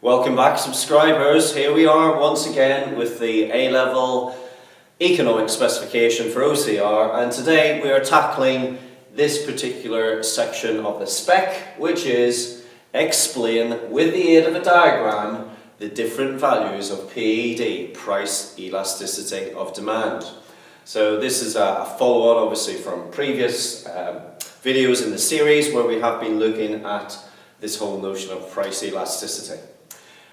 Welcome back, subscribers. Here we are once again with the A-level economic specification for OCR, and today we are tackling this particular section of the spec, which is explain with the aid of a diagram the different values of PED, price elasticity of demand. So this is a follow-on obviously from previous videos in the series where we have been looking at this whole notion of price elasticity.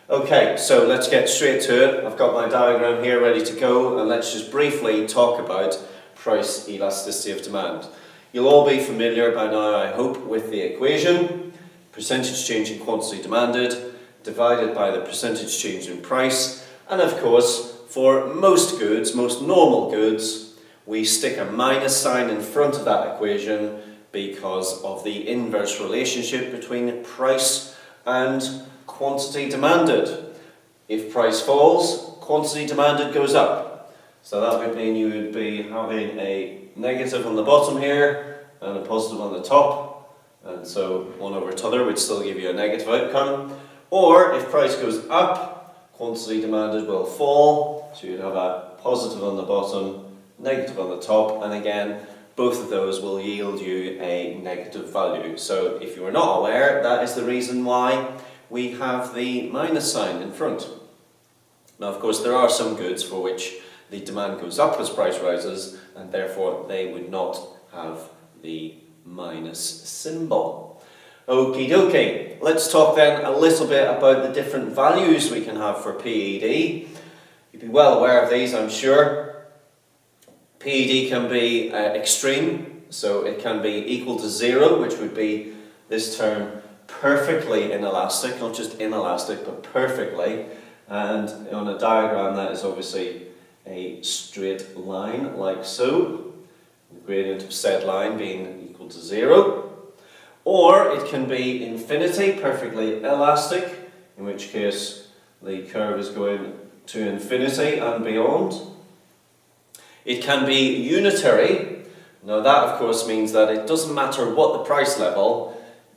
Okay, so let's get straight to it. I've got my diagram here ready to go, and let's just briefly talk about price elasticity of demand. You'll all be familiar by now, I hope, with the equation. Percentage change in quantity demanded divided by the percentage change in price. And of course, for most goods, most normal goods, we stick a minus sign in front of that equation because of the inverse relationship between price and quantity demanded. If price falls, quantity demanded goes up. So that would mean you would be having a negative on the bottom here and a positive on the top. And so 1 over t'other would still give you a negative outcome. Or if price goes up, quantity demanded will fall. So you'd have a positive on the bottom, negative on the top. And again, both of those will yield you a negative value. So if you are not aware, that is the reason why we have the minus sign in front. Now, of course, there are some goods for which the demand goes up as price rises, and therefore they would not have the minus symbol. Okie dokie, let's talk then a little bit about the different values we can have for PED. You'd be well aware of these, I'm sure. PED can be extreme, so it can be equal to 0, which would be this term perfectly inelastic, not just inelastic, but perfectly. And on a diagram that is obviously a straight line, like so, the gradient of said line being equal to 0. Or it can be infinity, perfectly elastic, in which case the curve is going to infinity and beyond. It can be unitary. Now that of course means that it doesn't matter what the price level,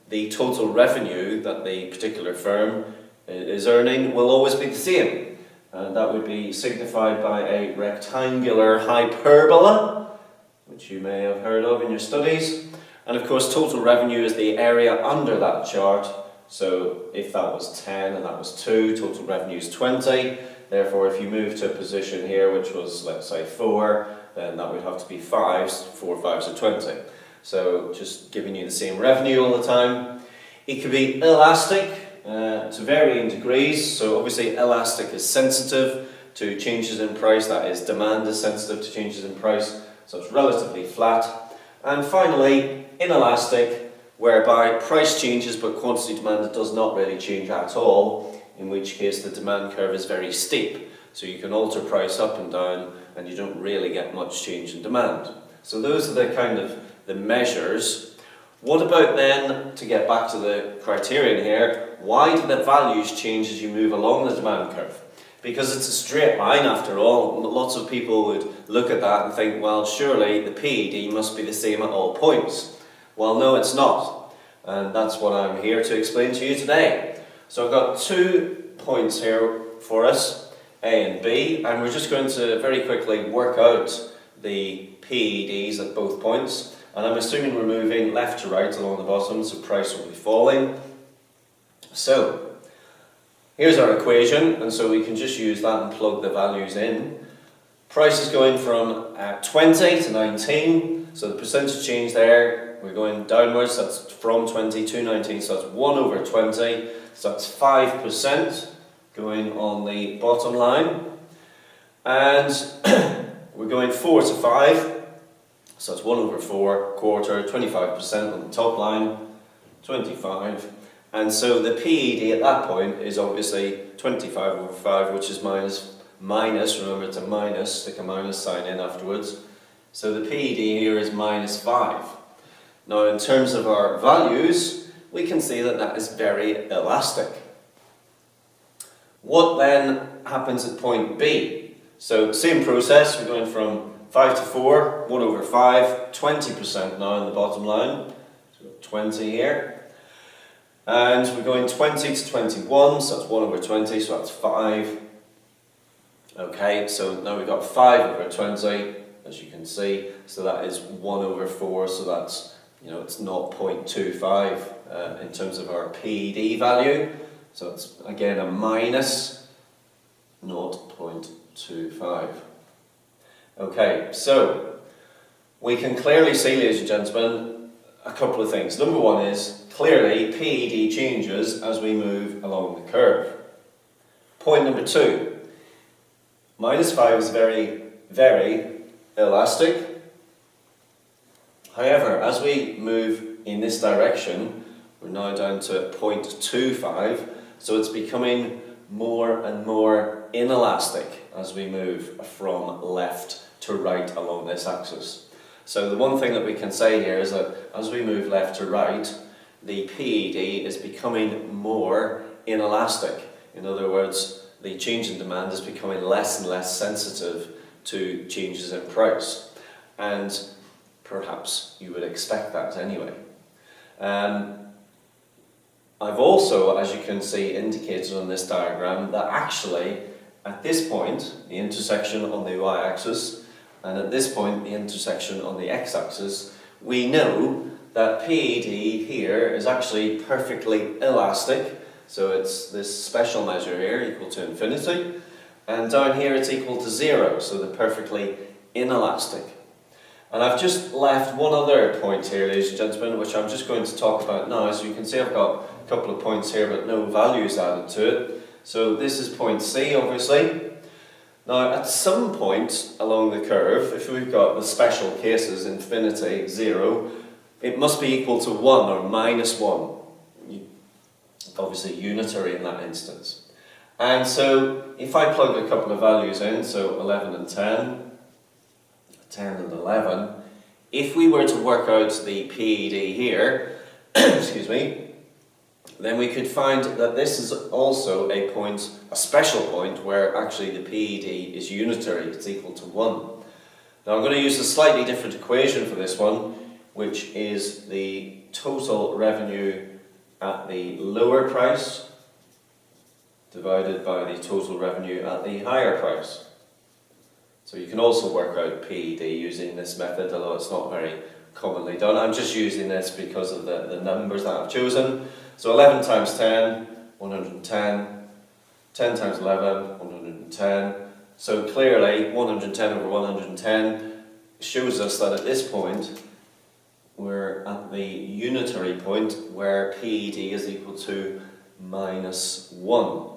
the total revenue that the particular firm is earning will always be the same. And that would be signified by a rectangular hyperbola, which you may have heard of in your studies. And of course, total revenue is the area under that chart. So if that was 10 and that was 2, total revenue is 20. Therefore, if you move to a position here, which was, let's say, 4, then that would have to be 5s. 4 5s are 20. So just giving you the same revenue all the time. It could be elastic to varying degrees. So obviously elastic is sensitive to changes in price. That is, demand is sensitive to changes in price. So it's relatively flat. And finally, inelastic, whereby price changes but quantity demanded does not really change at all, in which case the demand curve is very steep. So you can alter price up and down and you don't really get much change in demand. So those are the kind of the measures. What about then, to get back to the criterion here, why do the values change as you move along the demand curve? Because it's a straight line after all. Lots of people would look at that and think, well, surely the PED must be the same at all points. Well, no, it's not. And that's what I'm here to explain to you today. So I've got 2 points here for us, A and B, and we're just going to very quickly work out the PEDs at both points. And I'm assuming we're moving left to right along the bottom, so price will be falling. So here's our equation, and so we can just use that and plug the values in. Price is going from 20 to 19, so the percentage change there, we're going downwards, that's from 20 to 19, so that's 1 over 20, so that's 5% going on the bottom line. And we're going 4 to 5, so that's 1 over 4, quarter, 25% on the top line, 25. And so the PED at that point is obviously 25 over 5, which is minus, remember to minus, stick a minus sign in afterwards. So the PED here is minus 5. Now in terms of our values, we can see that that is very elastic. What then happens at point B? So same process, we're going from 5 to 4, 1 over 5, 20% now in the bottom line. So 20 here. And we're going 20 to 21, so that's 1 over 20, so that's 5. Okay, so now we've got 5 over 20, as you can see, so that is 1 over 4, so that's, it's 0.25 in terms of our PED value. So it's again a minus 0.25. Okay, so we can clearly see, ladies and gentlemen, a couple of things. Number one is, clearly PED changes as we move along the curve. Point number two, minus 5 is very, very elastic. However, as we move in this direction, we're now down to 0.25, so it's becoming more and more inelastic as we move from left to right along this axis. So the one thing that we can say here is that as we move left to right, the PED is becoming more inelastic. In other words, the change in demand is becoming less and less sensitive to changes in price. And perhaps you would expect that anyway. I've also, as you can see, indicated on this diagram that actually at this point, the intersection on the y-axis, and at this point, the intersection on the x-axis, we know that PED here is actually perfectly elastic. So it's this special measure here equal to infinity, and down here it's equal to 0, so they're perfectly inelastic. And I've just left one other point here, ladies and gentlemen, which I'm just going to talk about now. So you can see I've got a couple of points here, but no values added to it. So this is point C, obviously. Now, at some point along the curve, if we've got the special cases, infinity, 0, it must be equal to 1 or minus 1. Obviously unitary in that instance. And so if I plug a couple of values in, so 11 and 10, 10 and 11, if we were to work out the PED here, excuse me, then we could find that this is also a point, a special point, where actually the PED is unitary, it's equal to 1. Now I'm going to use a slightly different equation for this one, which is the total revenue at the lower price divided by the total revenue at the higher price. So you can also work out PED using this method, although it's not very commonly done. I'm just using this because of the numbers that I've chosen. So 11 times 10, 110, 10 times 11, 110. So clearly 110 over 110 shows us that at this point we're at the unitary point where PED is equal to minus 1.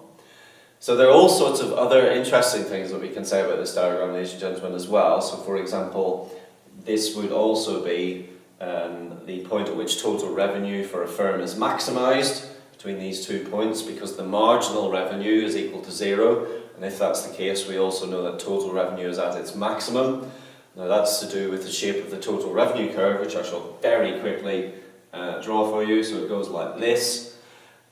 So there are all sorts of other interesting things that we can say about this diagram, ladies and gentlemen, as well. So for example, this would also be the point at which total revenue for a firm is maximised between these 2 points, because the marginal revenue is equal to 0, and if that's the case, we also know that total revenue is at its maximum. Now that's to do with the shape of the total revenue curve, which I shall very quickly draw for you. So it goes like this,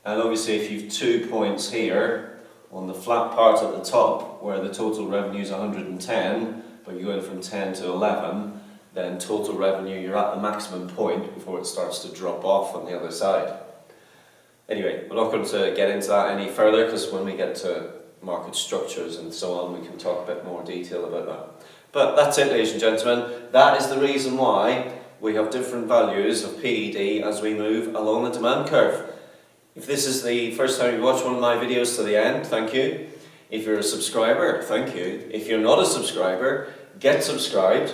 and obviously if you've 2 points here on the flat part at the top where the total revenue is 110, but you're going from 10 to 11, then total revenue, you're at the maximum point before it starts to drop off on the other side. Anyway, we're not going to get into that any further, because when we get to market structures and so on, we can talk a bit more detail about that. But that's it, ladies and gentlemen. That is the reason why we have different values of PED as we move along the demand curve. If this is the first time you watch one of my videos to the end, thank you. If you're a subscriber, thank you. If you're not a subscriber, get subscribed,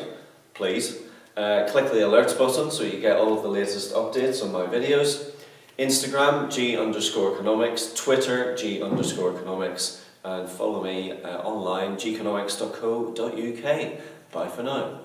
please. Click the alerts button so you get all of the latest updates on my videos. Instagram, G_economics, Twitter, G_economics, and follow me online, geeconomics.co.uk. Bye for now.